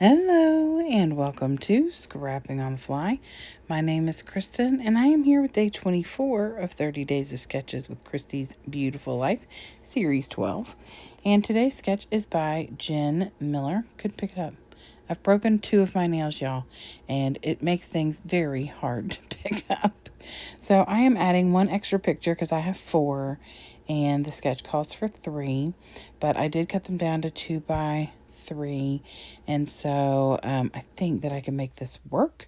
Hello and welcome to Scrapping on the Fly. My name is Kristen and I am here with day 24 of 30 Days of Sketches with Kristy's Beautiful Life, Series 12. And today's sketch is by Jen Miller. Could pick it up. I've broken 2 of my nails, y'all, and it makes things very hard to pick up. So I am adding 1 extra picture because I have 4 and the sketch calls for 3, but I did cut them down to 2 by 3, and so I think that I can make this work.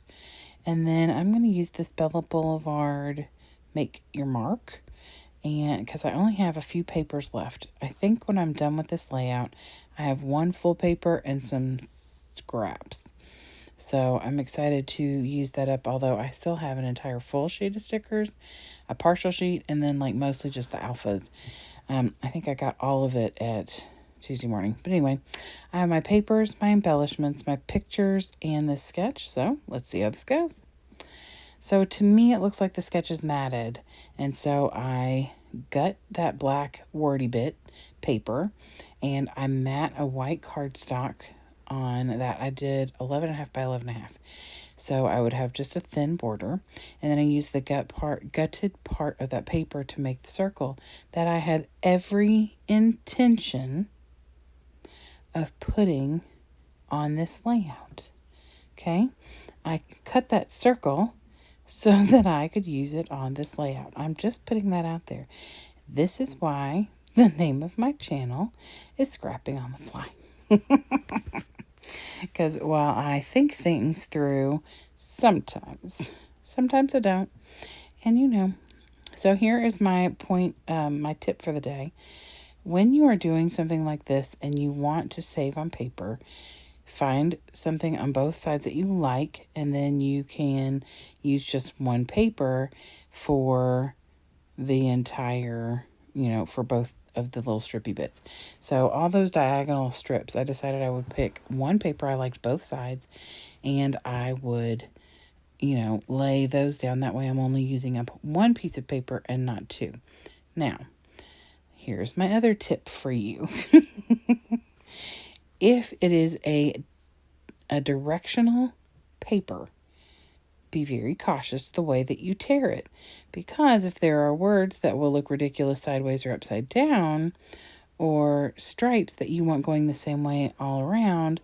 And then I'm going to use this Bella Boulevard Make Your Mark, and because I only have a few papers left. I think when I'm done with this layout, I have 1 full paper and some scraps. So I'm excited to use that up, although I still have an entire full sheet of stickers, a partial sheet, and then like mostly just the alphas. I think I got all of it at Tuesday morning. But anyway, I have my papers, my embellishments, my pictures, and this sketch. So let's see how this goes. So to me, it looks like the sketch is matted. And so I gut that black wordy bit paper and I mat a white cardstock on that. I did 11.5 by 11.5. So I would have just a thin border, and then I used the gutted part of that paper to make the circle that I had every intention of putting on this layout. Okay, I cut that circle so that I could use it on this layout. I'm just putting that out there. This is why the name of my channel is Scrapping on the Fly. Because while I think things through, sometimes I don't. And so here is my point, my tip for the day. When you are doing something like this and you want to save on paper, find something on both sides that you like, and then you can use just 1 paper for the entire, for both of the little strippy bits. So all those diagonal strips, I decided I would pick 1 paper. I liked both sides, and I would, lay those down. That way I'm only using up 1 piece of paper and not 2. Now, here's my other tip for you. If it is a directional paper, be very cautious the way that you tear it, because if there are words that will look ridiculous sideways or upside down, or stripes that you want going the same way all around,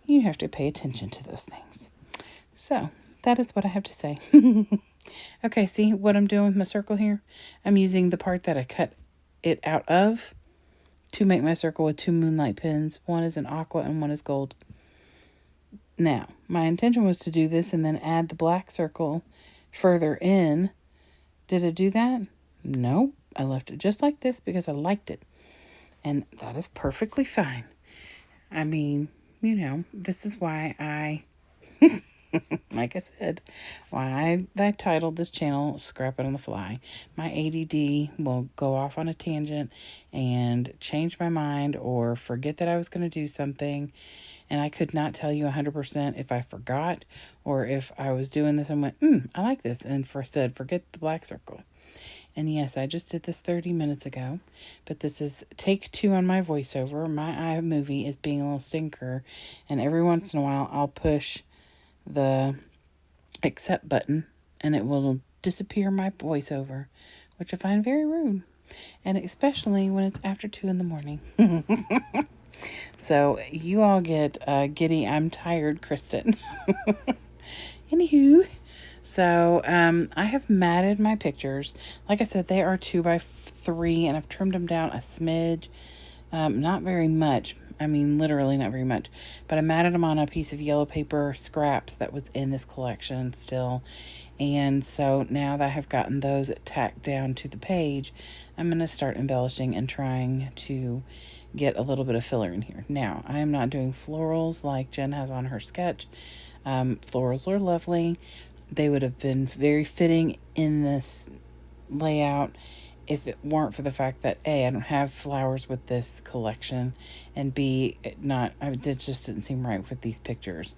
you have to pay attention to those things. So that is what I have to say. Okay, see what I'm doing with my circle here? I'm using the part that I cut it out of to make my circle with 2 moonlight pins. 1 is an aqua and 1 is gold. Now, my intention was to do this and then add the black circle further in. Did I do that? No, I left it just like this because I liked it. And that is perfectly fine. I mean, this is why I, like I said, why I titled this channel Scrapping on the Fly. My ADD will go off on a tangent and change my mind or forget that I was going to do something. And I could not tell you 100% if I forgot or if I was doing this and went, I like this, and said, forget the black circle. And yes, I just did this 30 minutes ago, but this is take 2 on my voiceover. My iMovie is being a little stinker, and every once in a while I'll push the accept button and it will disappear my voiceover, which I find very rude, and especially when it's after 2 in the morning. So you all get giddy, I'm tired, Kristen. Anywho, so I have matted my pictures. Like I said, they are 2 by 3, and I've trimmed them down a smidge. Not very much. I mean, literally not very much. But I matted them on a piece of yellow paper scraps that was in this collection still. And so now that I have gotten those tacked down to the page, I'm going to start embellishing and trying to get a little bit of filler in here. Now, I am not doing florals like Jen has on her sketch. Florals are lovely. They would have been very fitting in this layout if it weren't for the fact that A, I don't have flowers with this collection, and B, it just didn't seem right with these pictures.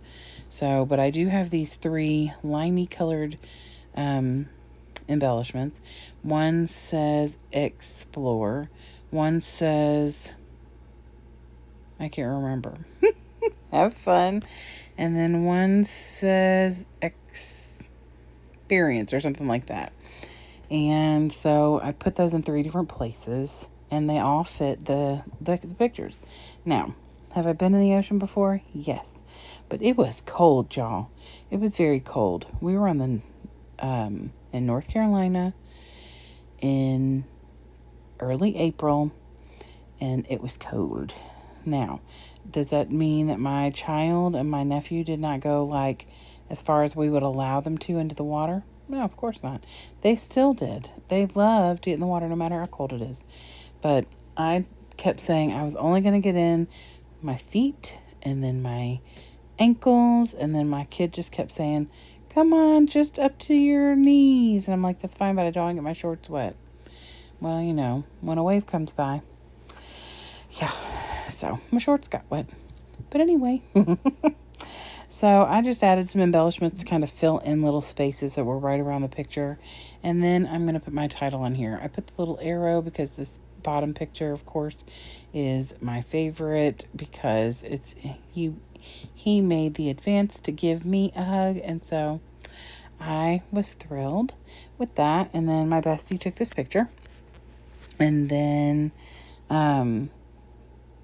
So, but I do have these 3 limey colored embellishments. One says explore. One says, I can't remember. Have fun. And then one says experience or something like that. And so I put those in 3 different places, and they all fit the pictures. Now, have I been in the ocean before? Yes. But it was cold, y'all. It was very cold. We were on the in North Carolina in early April, and it was cold. Now, does that mean that my child and my nephew did not go like as far as we would allow them to into the water? No, of course not. They still did. They loved to get in the water no matter how cold it is. But I kept saying I was only going to get in my feet and then my ankles, and then my kid just kept saying, come on, just up to your knees. And I'm like, that's fine, but I don't want to get my shorts wet. Well, you know, when a wave comes by, yeah, so my shorts got wet. But anyway, so I just added some embellishments to kind of fill in little spaces that were right around the picture. And then I'm going to put my title on here. I put the little arrow because this bottom picture, of course, is my favorite because it's he made the advance to give me a hug. And so I was thrilled with that. And then my bestie took this picture. And then,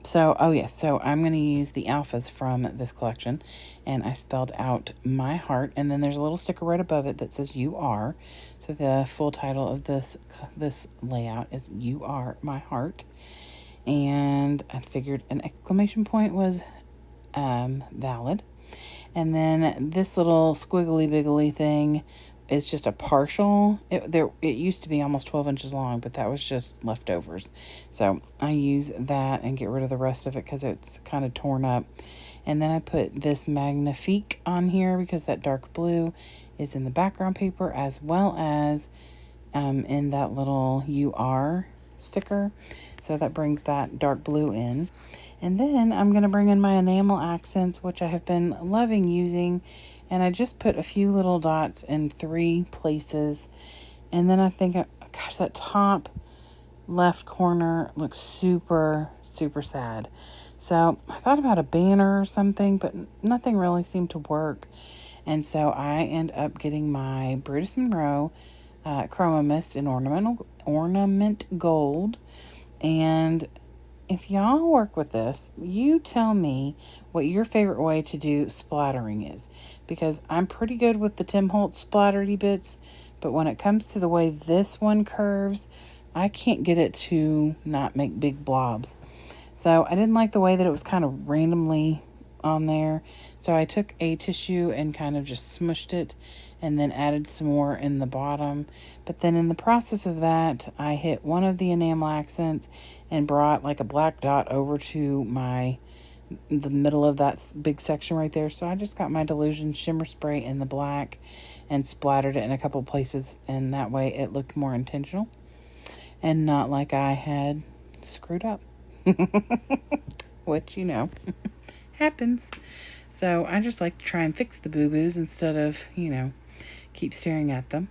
so I'm going to use the alphas from this collection, and I spelled out my heart, and then there's a little sticker right above it that says you are. So the full title of this layout is You Are My Heart. And I figured an exclamation point was valid. And then this little squiggly biggly thing is just a partial. It used to be almost 12 inches long, but that was just leftovers. So I use that and get rid of the rest of it because it's kind of torn up. And then I put this Magnifique on here because that dark blue is in the background paper, as well as in that little You Are sticker. So that brings that dark blue in. And then I'm going to bring in my enamel accents, which I have been loving using. And I just put a few little dots in 3 places. And then I think, gosh, that top left corner looks super, super sad. So I thought about a banner or something, but nothing really seemed to work. And so I end up getting my Brutus Monroe Chroma Mist in ornament gold. And if y'all work with this, you tell me what your favorite way to do splattering is. Because I'm pretty good with the Tim Holtz splattery bits, but when it comes to the way this one curves, I can't get it to not make big blobs. So I didn't like the way that it was kind of randomly on there. So I took a tissue and kind of just smushed it and then added some more in the bottom. But then in the process of that, I hit one of the enamel accents and brought like a black dot over to the middle of that big section right there. So I just got my Delusion shimmer spray in the black and splattered it in a couple places, and that way it looked more intentional and not like I had screwed up. Which, happens. So I just like to try and fix the boo-boos instead of, keep staring at them.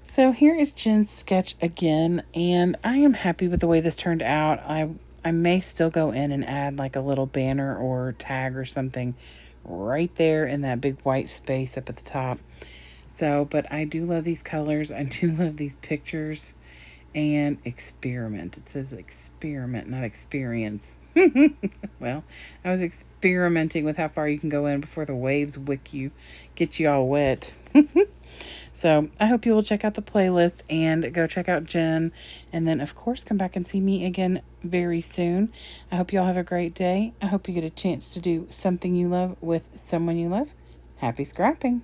So here is Jen's sketch again, and I am happy with the way this turned out. I may still go in and add like a little banner or tag or something right there in that big white space up at the top. So, but I do love these colors. I do love these pictures. And experiment. It says experiment, not experience. Well, I was experimenting with how far you can go in before the waves get you all wet. So I hope you will check out the playlist and go check out Jen. And then, of course, come back and see me again very soon. I hope you all have a great day. I hope you get a chance to do something you love with someone you love. Happy scrapping.